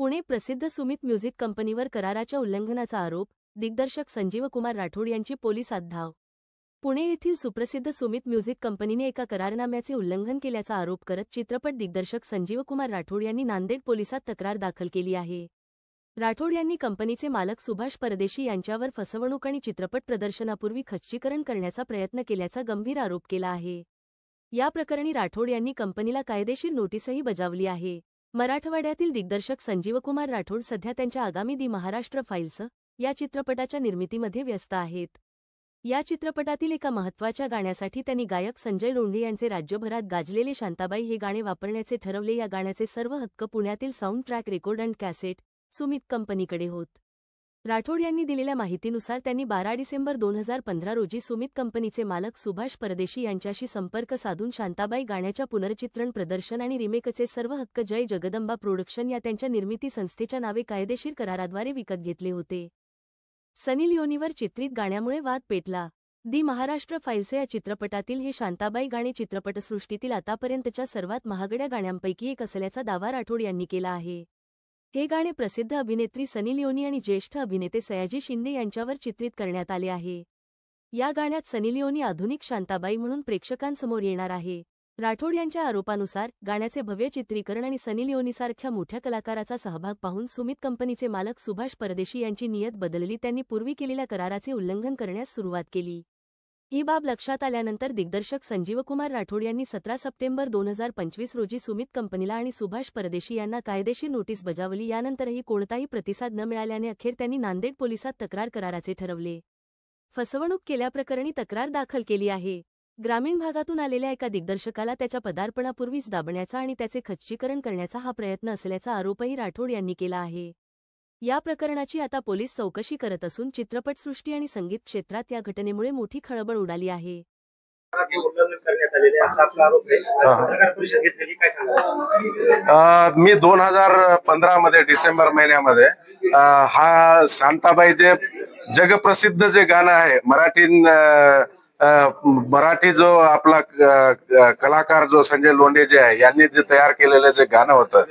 पुणे प्रसिद्ध सुमित म्युझिक कंपनीवर कराराच्या उल्लंघनाचा आरोप, दिग्दर्शक संजीव कुमार राठोड यांची पोलिसात धाव. पुणे येथील सुप्रसिद्ध सुमित म्युझिक कंपनीने एका करारनाम्याचे उल्लंघन केल्याचा आरोप करत चित्रपट दिग्दर्शक संजीव कुमार राठोड यांनी नांदेड पोलिसात तक्रार दाखल केली आहे. राठोड यांनी कंपनीचे मालक सुभाष परदेशी यांच्यावर फसवणूक आणि चित्रपट प्रदर्शनापूर्वी खच्चीकरण करण्याचा प्रयत्न केल्याचा गंभीर आरोप केला आहे. या प्रकरणी राठोड यांनी कंपनीला कायदेशीर नोटीसही बजावली आहे. मराठवाड्यातील दिग्दर्शक संजीव कुमार राठोड सध्या त्यांच्या आगामी दी महाराष्ट्र फाईल्स या चित्रपटाच्या निर्मितीमध्ये व्यस्त आहेत. या चित्रपटातील एका महत्त्वाच्या गाण्यासाठी त्यांनी गायक संजय लोंढे यांचे राज्यभरात गाजलेले शांताबाई हे गाणे वापरण्याचे ठरवले. या गाण्याचे सर्व हक्क पुण्यातील sound track record and cassette Sumit कंपनीकडे होत. राठोड यांनी दिलेल्या माहितीनुसार त्यांनी 12 डिसेंबर 2015 रोजी सुमित कंपनीचे मालक सुभाष परदेशी यांच्याशी संपर्क साधून शांताबाई गाण्याच्या पुनर्चित्रण प्रदर्शन आणि रिमेकचे सर्व हक्क जय जगदंबा प्रोडक्शन या त्यांच्या निर्मिती संस्थेच्या नावे कायदेशीर कराराद्वारे विकत घेतले होते. सनी लिओनीवर चित्रित गाण्यामुळे वाद पेटला. दी महाराष्ट्र फाईल्स या चित्रपटातील हे शांताबाई गाणे चित्रपटसृष्टीतील आतापर्यंतच्या सर्वात महागड्या गाण्यांपैकी एक असल्याचा दावा राठोड यांनी केला आहे. हे गाणे प्रसिद्ध अभिनेत्री सनी लिओनी आणि ज्येष्ठ अभिनेते सयाजी शिंदे यांच्यावर चित्रित करण्यात आले आहे. या गाण्यात सनी लिओनी आधुनिक शांताबाई म्हणून प्रेक्षकांसमोर येणार आहे. राठोड यांच्या आरोपानुसार गाण्याचे भव्य चित्रीकरण आणि सनी लिओनीसारख्या मोठ्या कलाकाराचा सहभाग पाहून सुमित कंपनीचे मालक सुभाष परदेशी यांची नियत बदलली. त्यांनी पूर्वी केलेल्या कराराचे उल्लंघन करण्यास सुरुवात केली. ही बाब लक्षात आल्यानंतर दिग्दर्शक संजीव कुमार राठोड यांनी 17 सप्टेंबर 2025 रोजी सुमित कंपनीला आणि सुभाष परदेशी यांना कायदेशीर नोटीस बजावली. यानंतरही कोणताही प्रतिसाद न मिळाल्याने अखेर त्यांनी नांदेड पोलिसात तक्रार कराराचे ठरवले. फसवणूक केल्याप्रकरणी तक्रार दाखल केली आहे. ग्रामीण भागातून आलेल्या एका दिग्दर्शकाला त्याच्या पदार्पणापूर्वीच दाबण्याचा आणि त्याचे खच्चीकरण करण्याचा हा प्रयत्न असल्याचा आरोपही राठोड यांनी केला आहे. या प्रकरणाची आता पोलीस चौकशी करत असून चित्रपटसृष्टी आणि संगीत क्षेत्रात या घटनेमुळे मोठी खळबळ उडाली आहे. मी 2015 मध्ये डिसेंबर महिन्यामध्ये हा शांताबाई जे जगप्रसिद्ध जे गाणं आहे मराठी जो आपला कलाकार जो संजय लोंढे जे आहे यांनी जे तयार केलेलं जे गाणं होतं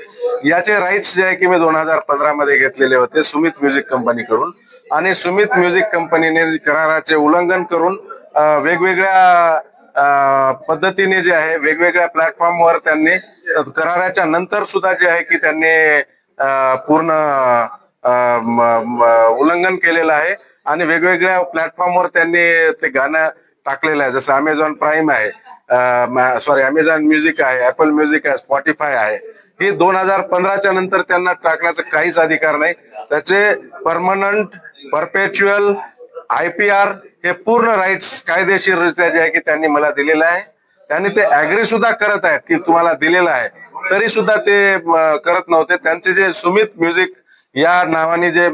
याचे राईट्स जे आहे की मी 2015 मध्ये घेतलेले होते सुमित म्युझिक कंपनीकडून. आणि सुमित म्युझिक कंपनीने कराराचे उल्लंघन करून वेगवेगळ्या पद्धतीने जे आहे वेगवेगळ्या प्लॅटफॉर्मवर त्यांनी कराराच्या नंतर सुद्धा जे आहे की त्यांनी पूर्ण उल्लंघन केलेलं आहे आणि वेगवेगळ्या प्लॅटफॉर्मवर त्यांनी ते गाणं टाकलेलं आहे. जसं अमेझॉन प्राईम आहे, अमेझॉन म्युझिक आहे, ऍपल म्युझिक आहे, स्पॉटीफाय आहे. ही 2015च्या नंतर त्यांना टाकण्याचा काहीच अधिकार नाही. त्याचे परमनंट परपेच्युअल IPR हे पूर्ण राईट्स कायदेशीररित्या जे आहे की त्यांनी मला दिलेलं आहे. त्यांनी ते ऍग्री सुद्धा करत आहेत की तुम्हाला दिलेलं आहे, तरी सुद्धा ते करत नव्हते. त्यांचे जे सुमित म्युझिक या नावाने जे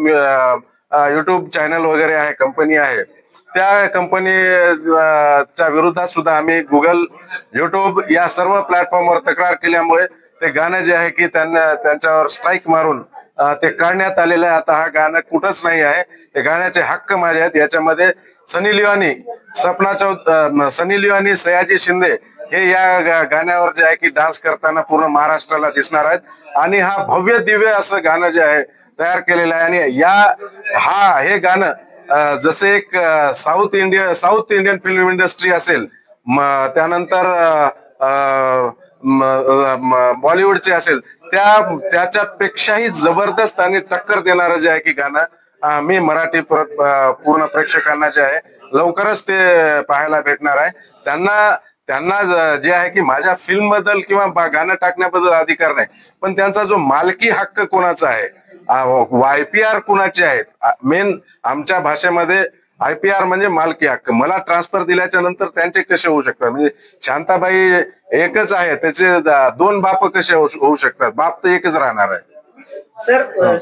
YouTube चॅनल वगैरे आहे, कंपनी आहे, त्या कंपनीच्या विरोधात सुद्धा आम्ही गुगल, YouTube या सर्व प्लॅटफॉर्मवर तक्रार केल्यामुळे ते गाणं जे आहे की त्यांच्यावर स्ट्राईक मारून ते काढण्यात आलेलं आहे. आता हा गाणं कुठंच नाही आहे. हे गाण्याचे हक्क माझे आहेत. याच्यामध्ये सनी लिओनी, सयाजी शिंदे हे या गाण्यावर जे आहे की डान्स करताना पूर्ण महाराष्ट्राला दिसणार आहेत. आणि हा भव्य दिव्य असं गाणं जे आहे तयार केलेलं आहे. आणि हे गाणं जसे एक साऊथ इंडियन फिल्म इंडस्ट्री असेल, त्यानंतर बॉलिवूडचे असेल, त्याच्यापेक्षाही जबरदस्त आणि टक्कर देणारं जे आहे की गाणं मी मराठी पूर्ण प्रेक्षकांना जे आहे लवकरच ते पाहायला भेटणार आहे. त्यांना जे आहे की माझ्या फिल्म बद्दल किंवा गाणं टाकण्याबद्दल अधिकार नाही, पण त्यांचा जो मालकी हक्क कोणाचा आहे, IPR कुणाचे आहेत. मेन आमच्या भाषेमध्ये IPR म्हणजे मालकी हक्क. मला ट्रान्सफर दिल्याच्या नंतर त्यांचे कसे होऊ शकतात? म्हणजे शांताबाई एकच आहे, त्याचे 2 बाप कसे होऊ शकतात? बाप तर एकच राहणार आहे. सर